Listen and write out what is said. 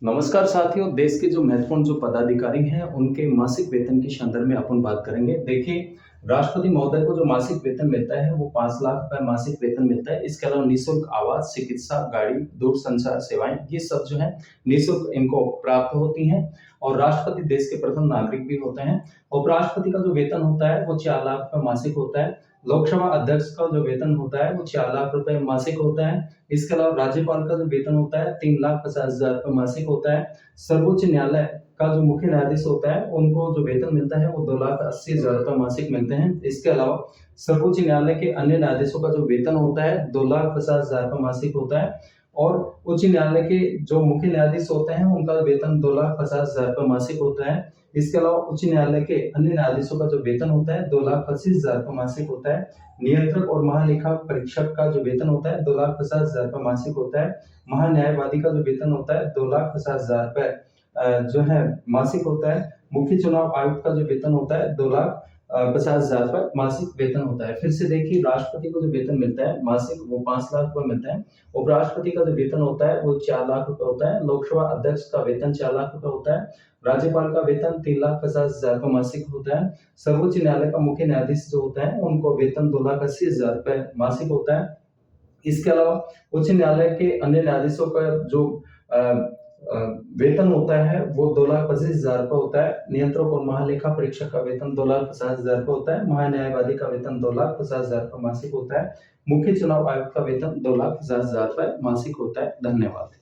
नमस्कार साथियों, देश के जो महत्वपूर्ण जो पदाधिकारी हैं, उनके मासिक वेतन के संदर्भ में अपन बात करेंगे। देखिए, राष्ट्रपति महोदय को जो मासिक वेतन मिलता है, वो 5 लाख रुपए मासिक वेतन मिलता है। इसके अलावा निःशुल्क आवास, चिकित्सा, गाड़ी, दूरसंचार सेवाएँ, ये सब जो है निःशुल्क इनको प्राप्त होती हैं और राष्ट्रपति देश के प्रथम नागरिक भी होते हैं। उपराष्ट्रपति का जो वेतन होता है, वो 4 लाख रुपए मासिक होता है। लोकसभा अध्यक्ष का जो वेतन होता है, वो 4 लाख रुपए मासिक होता है। इसके अलावा राज्यपाल का जो वेतन होता है 3,50,000 रुपए मासिक होता है। सर्वोच्च न्यायालय का जो मुख्य न्यायाधीश होता है उनको जो वेतन मिलता है वो 2,80,000 रुपए मासिक मिलते हैं। इसके अलावा सर्वोच्च न्यायालय के अन्य न्यायाधीशों का जो वेतन होता है 2,50,000 रुपए मासिक होता है और उच्च न्यायालय के जो मुख्य न्यायाधीश होते हैं उनका वेतन 2,50,000 रुपए मासिक होता है। इसके अलावा उच्च न्यायालय के अन्य न्यायाधीशों का जो वेतन होता है 2,25,000 रुपए मासिक होता है। नियंत्रक और महालेखा परीक्षक का जो वेतन होता है 2,50,000 रुपए मासिक होता है। महान्यायवादी का जो वेतन होता है 2,50,000 रुपए जो है मासिक होता है। मुख्य चुनाव आयुक्त का जो वेतन होता है 2,50,000 रुपए मासिक वेतन होता है। फिर से देखिए, राष्ट्रपति को जो वेतन मिलता है मासिक वो 5 लाख रुपए मिलता है। उपराष्ट्रपति का जो वेतन होता है वो 4 लाख रुपए होता है। लोकसभा अध्यक्ष का वेतन 4 लाख रुपए होता है। राज्यपाल का वेतन 3,50,000 रुपए मासिक होता है। सर्वोच्च न्यायालय का मुख्य न्यायाधीश जो होता है उनको वेतन 2,80,000 रुपए मासिक होता है। इसके अलावा उच्च न्यायालय के अन्य न्यायाधीशों का जो अ, अ, वेतन होता है वो 2,25,000 रुपए होता है। नियंत्रक और महालेखा परीक्षक का वेतन 2,50,000 रुपए होता है। महान्यायवादी का वेतन 2,50,000 रुपए मासिक होता है। मुख्य चुनाव आयुक्त का वेतन 2,50,000 रुपए मासिक होता है। धन्यवाद।